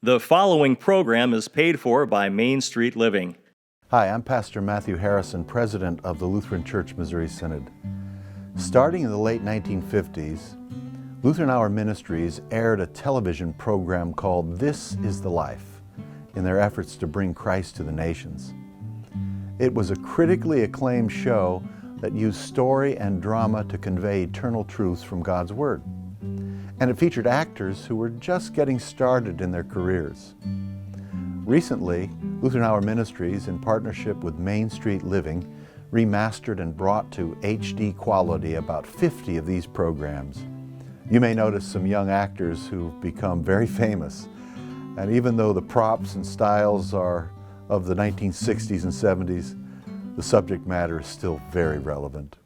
The following program is paid for by Main Street Living. Hi, I'm Pastor Matthew Harrison, president of the Lutheran Church Missouri Synod. Starting in the late 1950s, Lutheran Hour Ministries aired a television program called This is the Life in their efforts to bring Christ to the nations. It was a critically acclaimed show that used story and drama to convey eternal truths from God's Word. And it featured actors who were just getting started in their careers. Recently, Lutheran Hour Ministries, in partnership with Main Street Living, remastered and brought to HD quality about 50 of these programs. You may notice some young actors who've become very famous. And even though the props and styles are of the 1960s and 70s, the subject matter is still very relevant.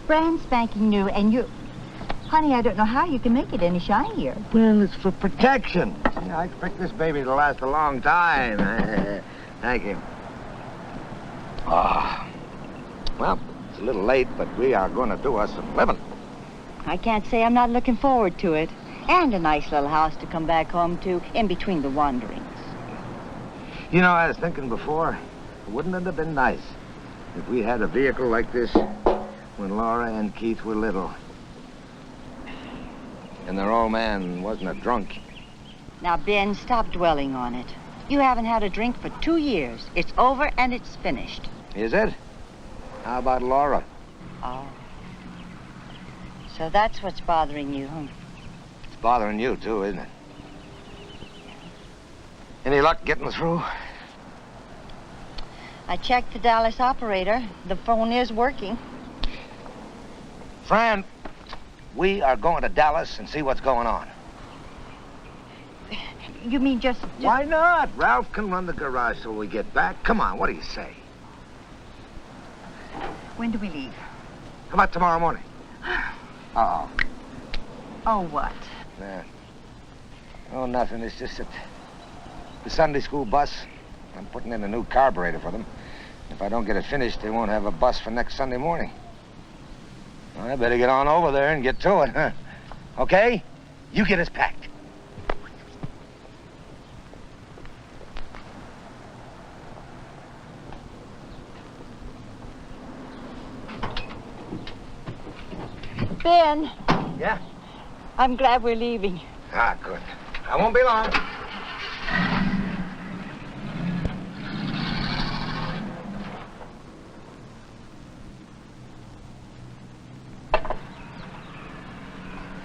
Brand spanking new, and you... Honey, I don't know how you can make it any shinier. Well, it's for protection. I expect this baby to last a long time. Thank you. Well, it's a little late, but we are going to do us some living. I can't say I'm not looking forward to it. And a nice little house to come back home to in between the wanderings. You know, I was thinking before, wouldn't it have been nice if we had a vehicle like this when Laura and Keith were little? And their old man wasn't a drunk. Now, Ben, stop dwelling on it. You haven't had a drink for 2 years. It's over and it's finished. Is it? How about Laura? Oh. So that's what's bothering you, huh? It's bothering you, too, isn't it? Any luck getting through? I checked the Dallas operator. The phone is working. Fran, we are going to Dallas and see what's going on. You mean just... Why not? Ralph can run the garage till we get back. Come on, what do you say? When do we leave? How about tomorrow morning? Uh-oh. Oh, what? Yeah. Oh, nothing. It's just that the Sunday school bus, I'm putting in a new carburetor for them. If I don't get it finished, they won't have a bus for next Sunday morning. Well, I better get on over there and get to it, huh? Okay? You get us packed. Ben. Yeah? I'm glad we're leaving. Ah, good. I won't be long.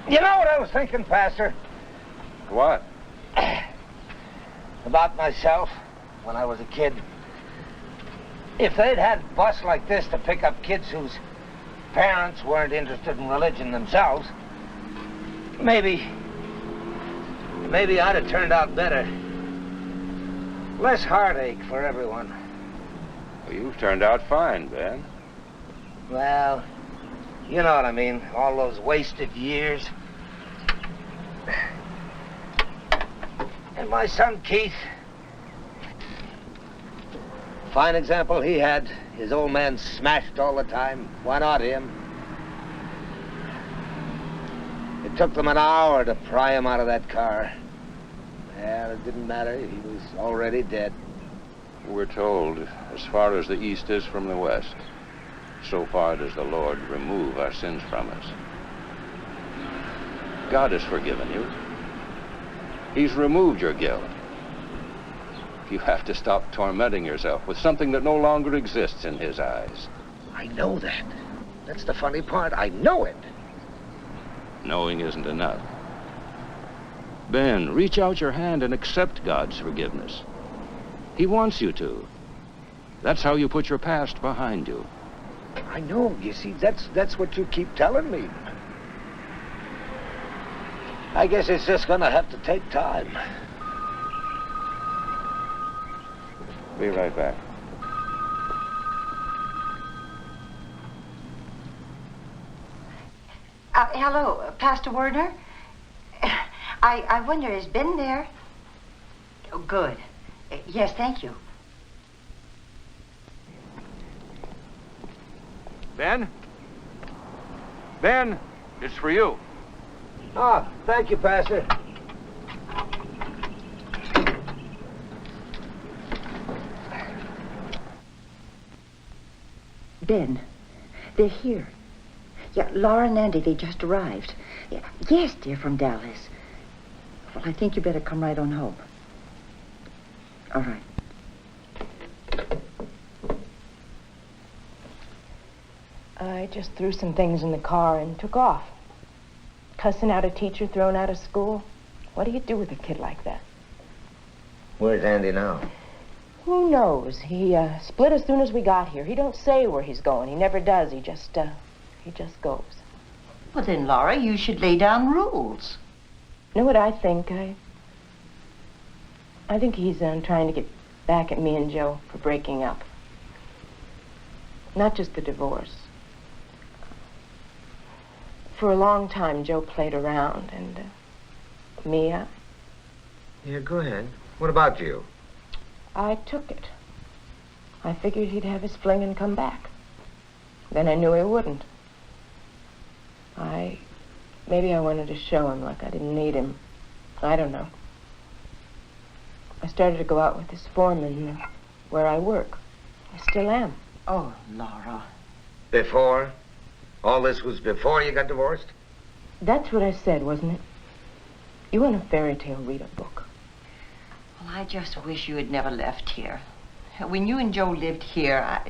You know what I was thinking, Pastor? What? About myself when I was a kid. If they'd had a bus like this to pick up kids whose parents weren't interested in religion themselves, maybe I'd have turned out better. Less heartache for everyone. Well, you've turned out fine, Ben. Well, you know what I mean. All those wasted years. And my son, Keith. Fine example he had. His old man smashed all the time. Why not him? It took them an hour to pry him out of that car. Well, it didn't matter. He was already dead. We're told, as far as the east is from the west, so far does the Lord remove our sins from us. God has forgiven you. He's removed your guilt. You have to stop tormenting yourself with something that no longer exists in his eyes. I know that. That's the funny part. I know it. Knowing isn't enough. Ben, reach out your hand and accept God's forgiveness. He wants you to. That's how you put your past behind you. I know, you see, that's what you keep telling me. I guess it's just gonna have to take time. Be right back. Hello, Pastor Werner. I wonder, has Ben there? Oh, good. Yes, thank you. Ben? Ben, it's for you. Ah, thank you, Pastor. Ben, they're here. Yeah, Laura and Andy, they just arrived. Yeah, yes, dear, from Dallas. Well, I think you better come right on home. All right. I just threw some things in the car and took off. Cussing out a teacher, thrown out of school. What do you do with a kid like that? Where's Andy now? Who knows? He split as soon as we got here. He don't say where he's going. He never does. He just goes. Well, then, Laura, you should lay down rules. You know what I think? I think he's trying to get back at me and Joe for breaking up. Not just the divorce. For a long time, Joe played around, and Mia, Yeah, go ahead. What about you? I took it. I figured he'd have his fling and come back. Then I knew he wouldn't. Maybe I wanted to show him like I didn't need him. I don't know. I started to go out with this foreman where I work. I still am. Oh, Laura. Before? All this was before you got divorced? That's what I said, wasn't it? You want a fairy tale, read a book. Well, I just wish you had never left here. When you and Joe lived here,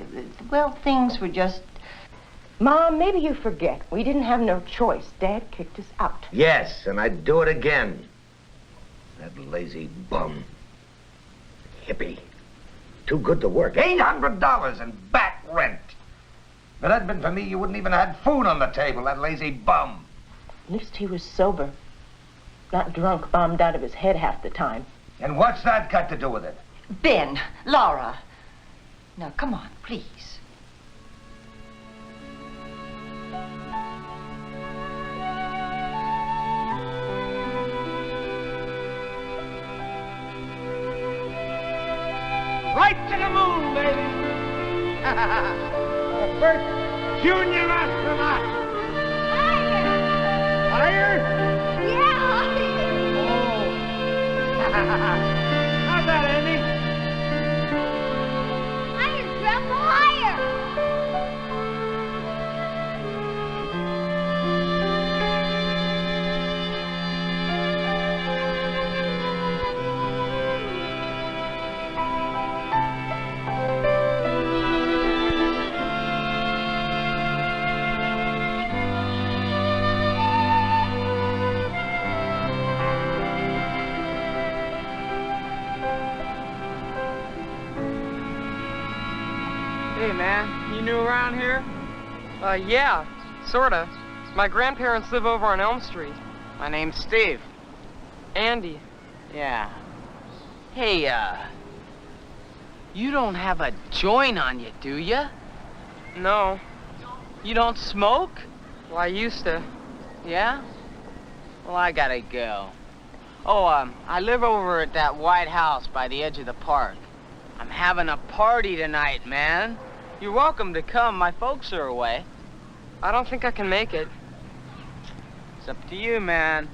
well, things were just... Mom, maybe you forget. We didn't have no choice. Dad kicked us out. Yes, and I'd do it again. That lazy bum. Hippie. Too good to work. $800 in back rent. If it hadn't been for me, you wouldn't even have had food on the table, that lazy bum. At least he was sober. Not drunk, bombed out of his head half the time. And what's that got to do with it? Ben, Laura. Now, come on, please. Right to the moon, baby. The first junior astronaut. Higher. Higher? Yeah. Oh. How's that, Andy? Higher, Grandpa, higher. Hey, man, you new around here? Yeah, sorta. My grandparents live over on Elm Street. My name's Steve. Andy. Yeah. Hey, you don't have a joint on you, do you? No. You don't smoke? Well, I used to. Yeah? Well, I gotta go. Oh, I live over at that white house by the edge of the park. I'm having a party tonight, man. You're welcome to come. My folks are away. I don't think I can make it. It's up to you, man.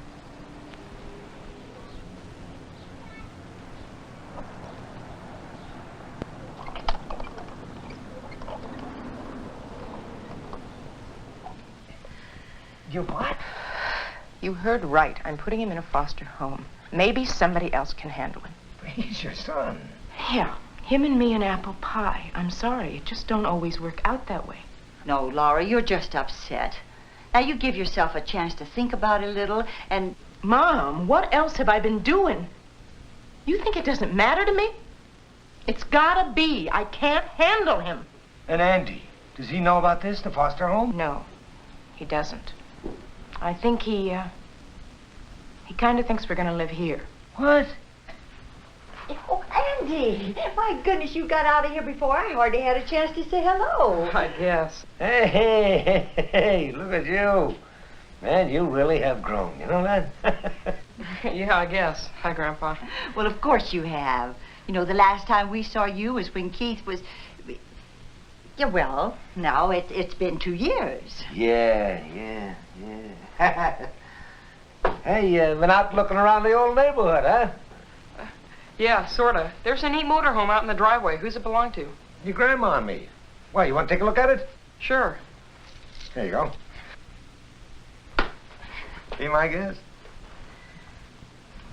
You what? You heard right. I'm putting him in a foster home. Maybe somebody else can handle him. He's your son. Yeah, him and me and apple pie. I'm sorry, it just don't always work out that way. No, Laura, you're just upset. Now, you give yourself a chance to think about it a little, and... Mom, what else have I been doing? You think it doesn't matter to me? It's gotta be. I can't handle him. And Andy, does he know about this, the foster home? No, he doesn't. I think he kind of thinks we're gonna live here. What? Oh, Andy! My goodness, you got out of here before I hardly had a chance to say hello. I guess. Hey, look at you. Man, you really have grown, you know that? Yeah, I guess. Hi, Grandpa. Well, of course you have. You know, the last time we saw you was when Keith was... Yeah, well, now it's been 2 years. Yeah. Hey, been out looking around the old neighborhood, huh? Yeah, sorta. There's a neat motorhome out in the driveway. Who's it belong to? Your grandma and me. Why, you want to take a look at it? Sure. There you go. Be my guest.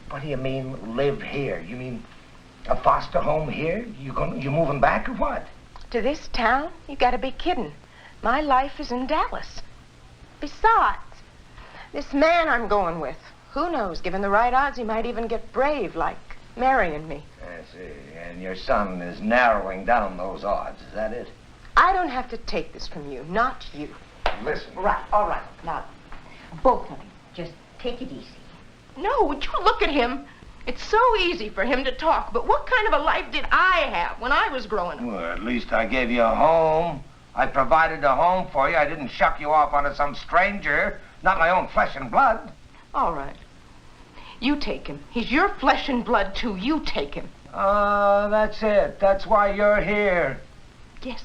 What do you mean, live here? You mean a foster home here? You moving back or what? To this town? You gotta be kidding. My life is in Dallas. Besides, this man I'm going with, who knows, given the right odds, he might even get brave, like marrying me. I see. And your son is narrowing down those odds, is that it? I don't have to take this from you, not you. Listen. Right, all right. Now, both of you, just take it easy. No, would you look at him? It's so easy for him to talk, but what kind of a life did I have when I was growing up? Well, at least I gave you a home. I provided a home for you. I didn't shuck you off onto some stranger, not my own flesh and blood. All right. You take him. He's your flesh and blood, too. You take him. That's it. That's why you're here. Yes,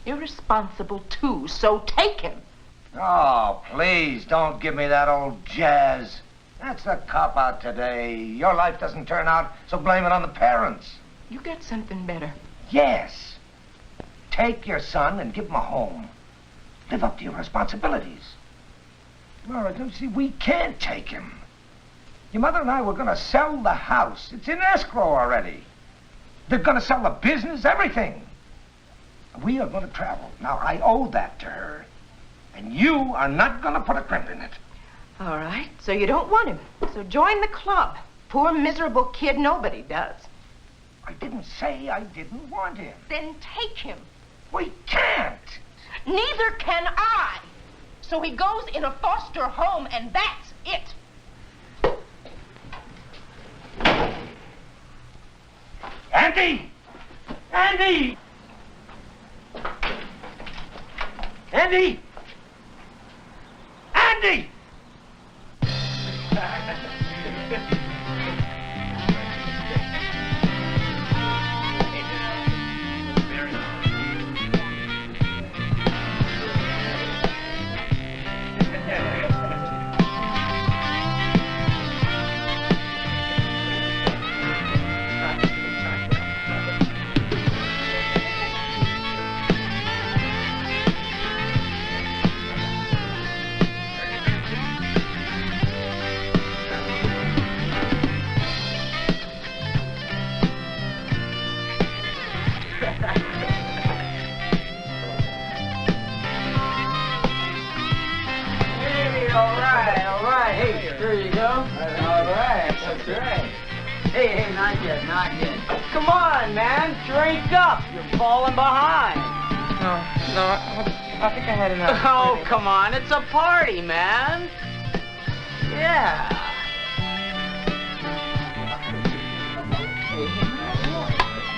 you're responsible, too, so take him. Oh, please, don't give me that old jazz. That's the cop-out today. Your life doesn't turn out, so blame it on the parents. You got something better. Yes. Take your son and give him a home. Live up to your responsibilities. Laura, don't you see, we can't take him. Your mother and I were going to sell the house. It's in escrow already. They're going to sell the business, everything. We are going to travel. Now, I owe that to her. And you are not going to put a crimp in it. All right, so you don't want him. So join the club. Poor, miserable kid, nobody does. I didn't say I didn't want him. Then take him. We can't. Neither can I. So he goes in a foster home, and that's it. Andy! Andy! Andy! Andy! Hey, not yet. Come on, man, drink up. You're falling behind. No, I think I had enough. Oh, come on, it's a party, man. Yeah.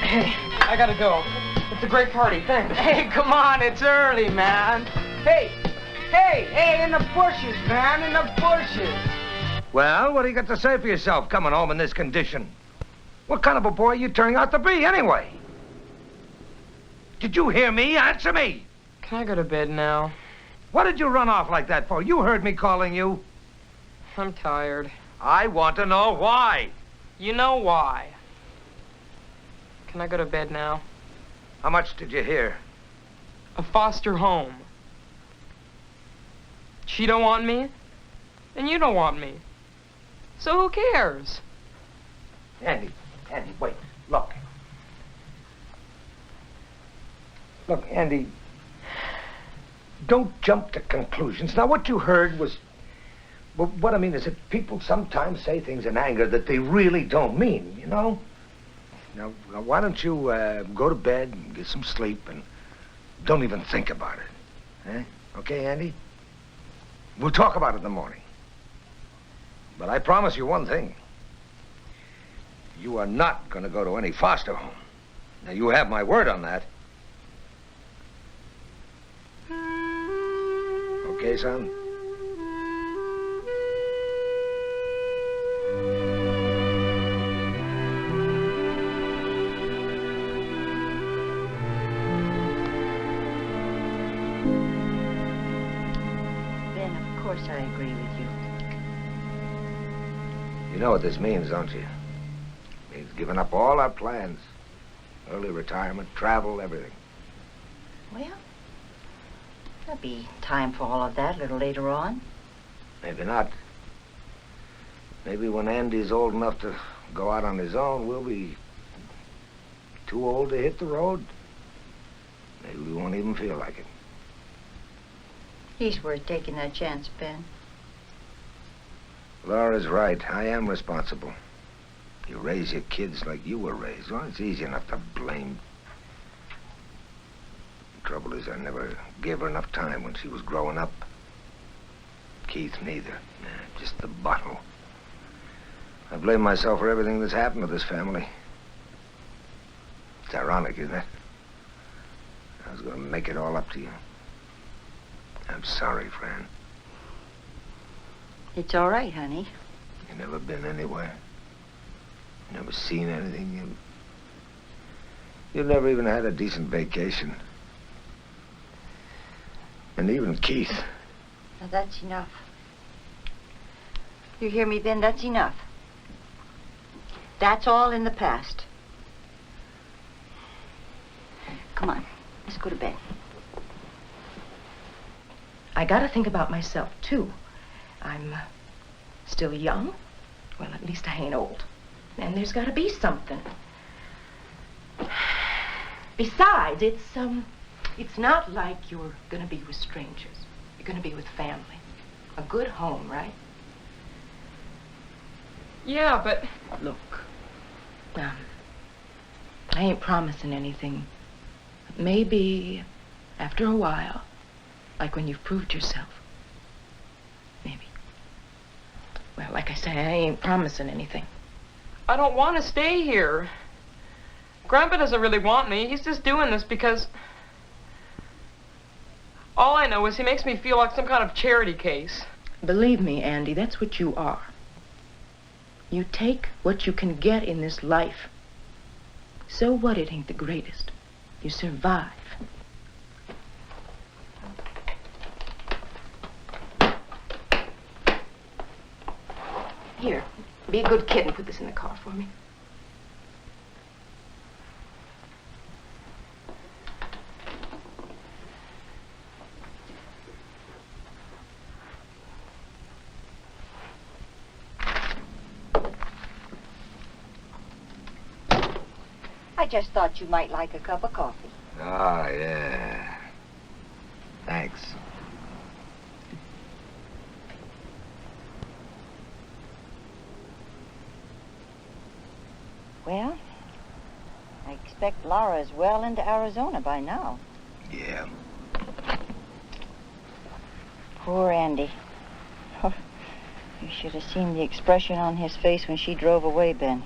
Hey, I gotta go. It's a great party, thanks. Hey, come on, it's early, man. Hey, in the bushes, man, in the bushes. Well, what do you got to say for yourself coming home in this condition? What kind of a boy are you turning out to be, anyway? Did you hear me? Answer me. Can I go to bed now? What did you run off like that for? You heard me calling you. I'm tired. I want to know why. You know why. Can I go to bed now? How much did you hear? A foster home. She don't want me, and you don't want me. So who cares? Andy, wait. Look, Andy, don't jump to conclusions. Now, what you heard was... Well, what I mean is that people sometimes say things in anger that they really don't mean, you know? Now, why don't you go to bed and get some sleep and don't even think about it? Eh? Okay, Andy? We'll talk about it in the morning. But I promise you one thing. You are not going to go to any foster home. Now, you have my word on that. Okay, son? Ben, of course I agree with you. You know what this means, don't you? It means giving up all our plans. Early retirement, travel, everything. Well, there'll be time for all of that a little later on. Maybe not. Maybe when Andy's old enough to go out on his own, we'll be too old to hit the road. Maybe we won't even feel like it. He's worth taking that chance, Ben. Laura's right. I am responsible. You raise your kids like you were raised. Well, it's easy enough to blame. The trouble is I never gave her enough time when she was growing up. Keith neither. Just the bottle. I blame myself for everything that's happened to this family. It's ironic, isn't it? I was going to make it all up to you. I'm sorry, Fran. It's all right, honey. You never been anywhere. Never seen anything. You've never even had a decent vacation. And even Keith. Now, that's enough. You hear me, Ben? That's enough. That's all in the past. Come on, let's go to bed. I gotta think about myself, too. I'm still young. Well, at least I ain't old. And there's gotta be something. Besides, it's not like you're gonna be with strangers. You're gonna be with family. A good home, right? Yeah, but... Look, I ain't promising anything. But maybe after a while, like when you've proved yourself. Maybe. Well, like I say, I ain't promising anything. I don't want to stay here. Grandpa doesn't really want me. He's just doing this because... All I know is he makes me feel like some kind of charity case. Believe me, Andy, that's what you are. You take what you can get in this life. So what, it ain't the greatest. You survive. Here, be a good kid and put this in the car for me. I just thought you might like a cup of coffee. Ah, yeah. Thanks. Well, I expect Laura's well into Arizona by now. Yeah. Poor Andy. Oh, you should have seen the expression on his face when she drove away, Ben.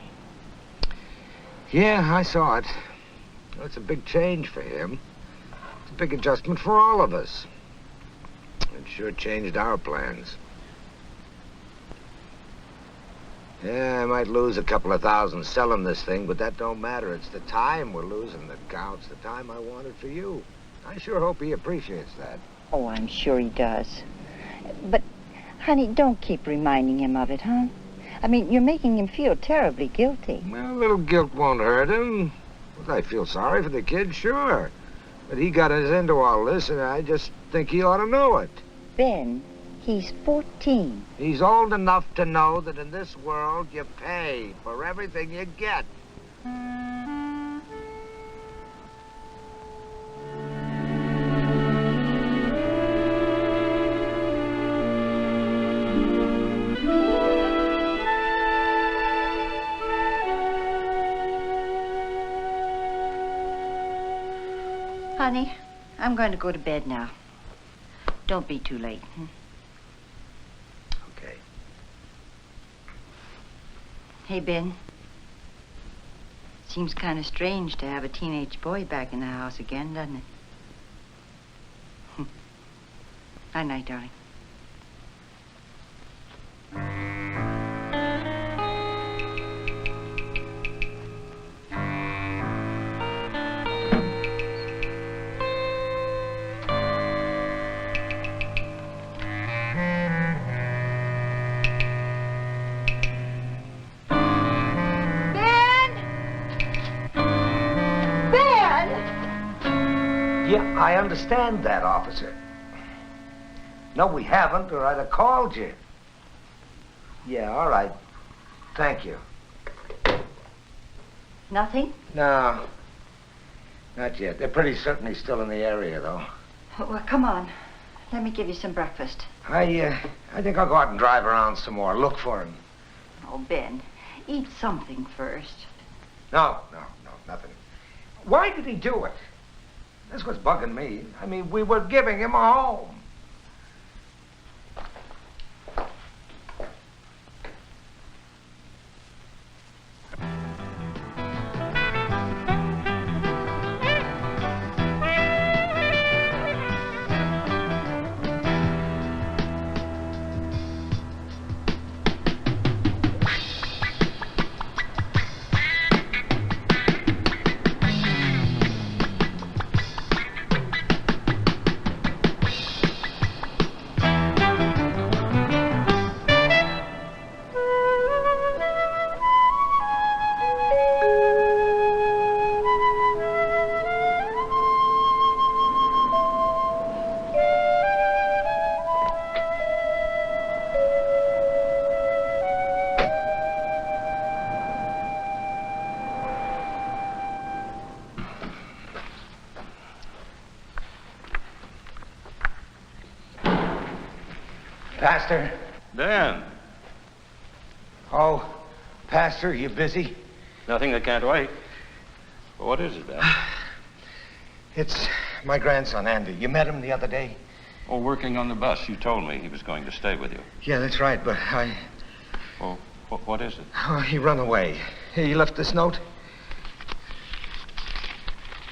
Yeah, I saw it. Well, it's a big change for him. It's a big adjustment for all of us. It sure changed our plans. Yeah, I might lose a couple of thousand selling this thing, but that don't matter. It's the time we're losing that counts, the time I wanted for you. I sure hope he appreciates that. Oh, I'm sure he does. But, honey, don't keep reminding him of it, huh? I mean, you're making him feel terribly guilty. Well, a little guilt won't hurt him. Well, I feel sorry for the kid, sure. But he got us into all this, and I just think he ought to know it. Ben, he's 14. He's old enough to know that in this world you pay for everything you get. Honey, I'm going to go to bed now. Don't be too late. Okay. Hey, Ben. Seems kind of strange to have a teenage boy back in the house again, doesn't it? Night-night, darling. Yeah, I understand that, officer. No, we haven't, or I'd have called you. Yeah, all right. Thank you. Nothing? No, not yet. They're pretty certainly still in the area, though. Well, come on. Let me give you some breakfast. I think I'll go out and drive around some more, look for him. Oh, Ben, eat something first. No, nothing. Why did he do it? That's what's bugging me. I mean, we were giving him a home. Pastor? Dan, Oh, Pastor, you busy? nothing that can't wait. What is it, Dan? It's my grandson, Andy. You met him the other day? Oh, working on the bus. You told me he was going to stay with you. Yeah, that's right, but Oh, what is it? he run away. He left this note.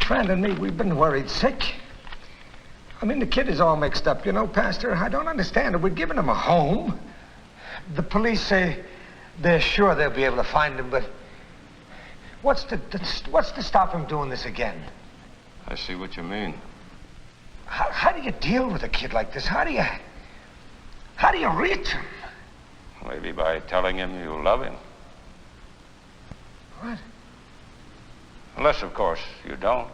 Fran and me, we've been worried sick. I mean, the kid is all mixed up, you know, Pastor. I don't understand it. We're giving him a home. The police say they're sure they'll be able to find him, but what's to stop him doing this again? I see what you mean. How do you deal with a kid like this? How do you reach him? Maybe by telling him you love him. What? Unless, of course, you don't.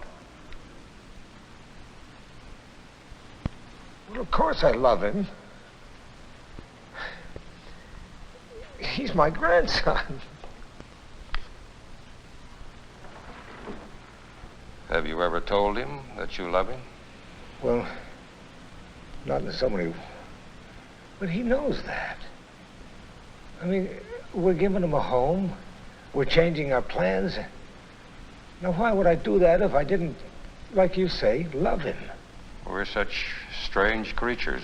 Well, of course I love him. He's my grandson. Have you ever told him that you love him? Well, not in so many... But he knows that. I mean, we're giving him a home. We're changing our plans. Now, why would I do that if I didn't, like you say, love him? We're such strange creatures.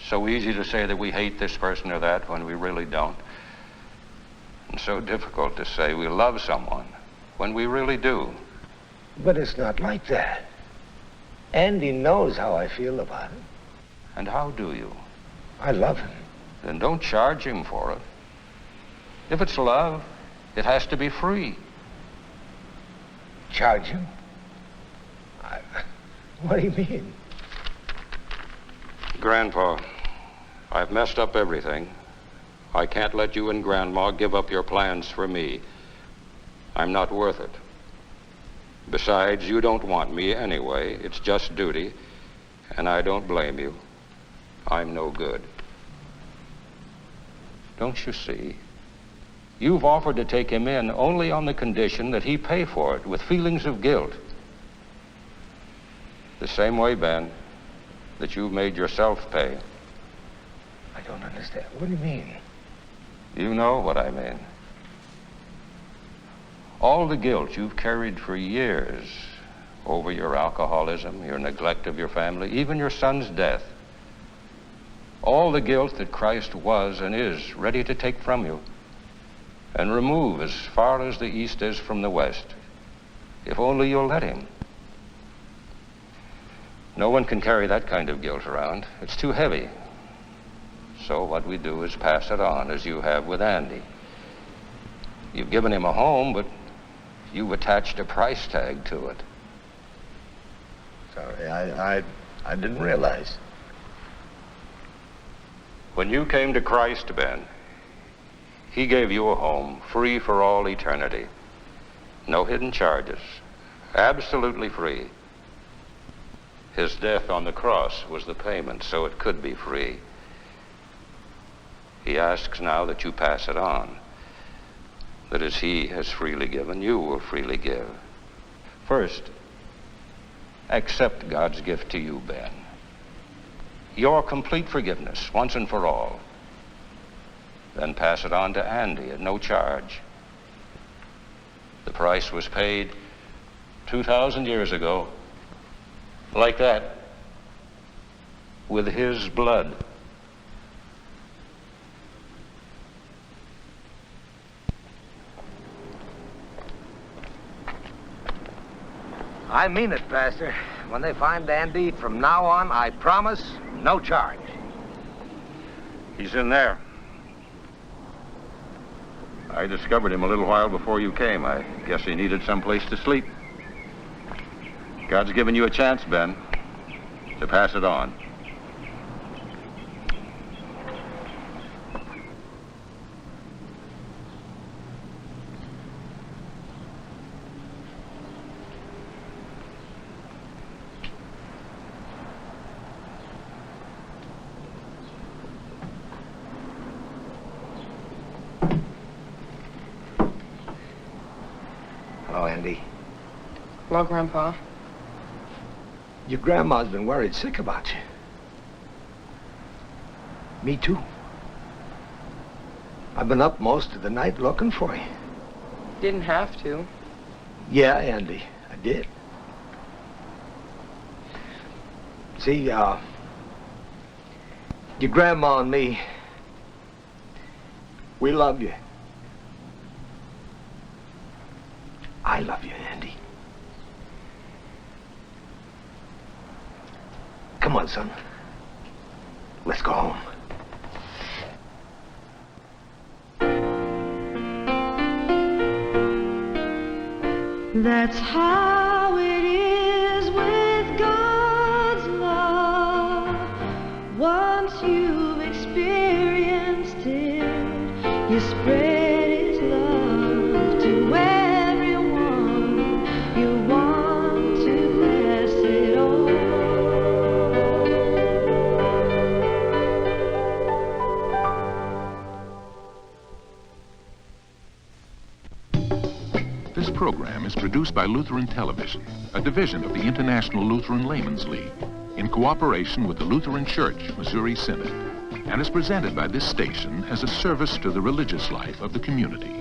So easy to say that we hate this person or that when we really don't. And so difficult to say we love someone when we really do. But it's not like that. Andy knows how I feel about him. And how do you? I love him. Then don't charge him for it. If it's love, it has to be free. Charge him? What do you mean? Grandpa, I've messed up everything. I can't let you and Grandma give up your plans for me. I'm not worth it. Besides, you don't want me anyway. It's just duty, and I don't blame you. I'm no good. Don't you see? You've offered to take him in only on the condition that he pay for it with feelings of guilt. The same way, Ben, that you've made yourself pay. I don't understand. What do you mean? You know what I mean. All the guilt you've carried for years, over your alcoholism, your neglect of your family, even your son's death. All the guilt that Christ was and is ready to take from you and remove as far as the east is from the west, if only you'll let him. No one can carry that kind of guilt around. It's too heavy. So what we do is pass it on, as you have with Andy. You've given him a home, but you've attached a price tag to it. Sorry, I didn't realize. When you came to Christ, Ben, he gave you a home free for all eternity. No hidden charges. Absolutely free. His death on the cross was the payment, so it could be free. He asks now that you pass it on. That as he has freely given, you will freely give. First, accept God's gift to you, Ben. Your complete forgiveness, once and for all. Then pass it on to Andy at no charge. The price was paid 2,000 years ago, like that, with his blood. I mean it, Pastor. When they find Andy, from now on, I promise, no charge. He's in there. I discovered him a little while before you came. I guess he needed someplace to sleep. God's given you a chance, Ben, to pass it on. Hello, Andy. Hello, Grandpa. Your grandma's been worried sick about you. Me too. I've been up most of the night looking for you. Didn't have to. Yeah, Andy, I did. See, your grandma and me, we love you. I love you, Andy. Come on, son. Let's go home. That's how it is with God's love. Once you've experienced it, you spread His love to everyone you want to bless it all. This program is produced by Lutheran Television, a division of the International Lutheran Laymen's League, in cooperation with the Lutheran Church Missouri Synod, and is presented by this station as a service to the religious life of the community.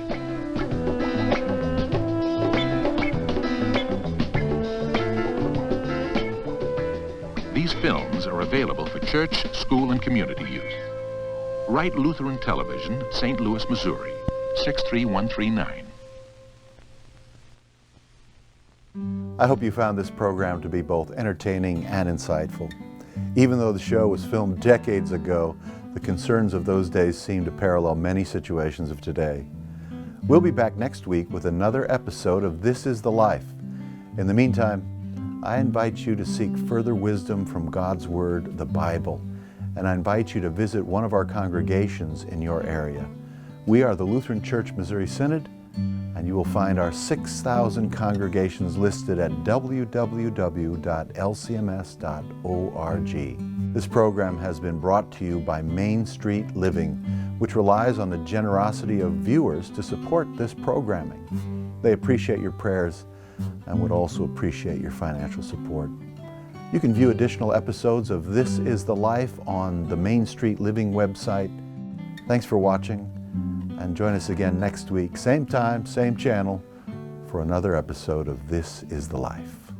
These films are available for church, school, and community use. Write Lutheran Television, St. Louis, Missouri, 63139. I hope you found this program to be both entertaining and insightful. Even though the show was filmed decades ago, the concerns of those days seem to parallel many situations of today. We'll be back next week with another episode of This is the Life. In the meantime, I invite you to seek further wisdom from God's Word, the Bible, and I invite you to visit one of our congregations in your area. We are the Lutheran Church Missouri Synod, and you will find our 6,000 congregations listed at www.lcms.org. This program has been brought to you by Main Street Living, which relies on the generosity of viewers to support this programming. They appreciate your prayers and would also appreciate your financial support. You can view additional episodes of This is the Life on the Main Street Living website. Thanks for watching, and join us again next week, same time, same channel, for another episode of This is the Life.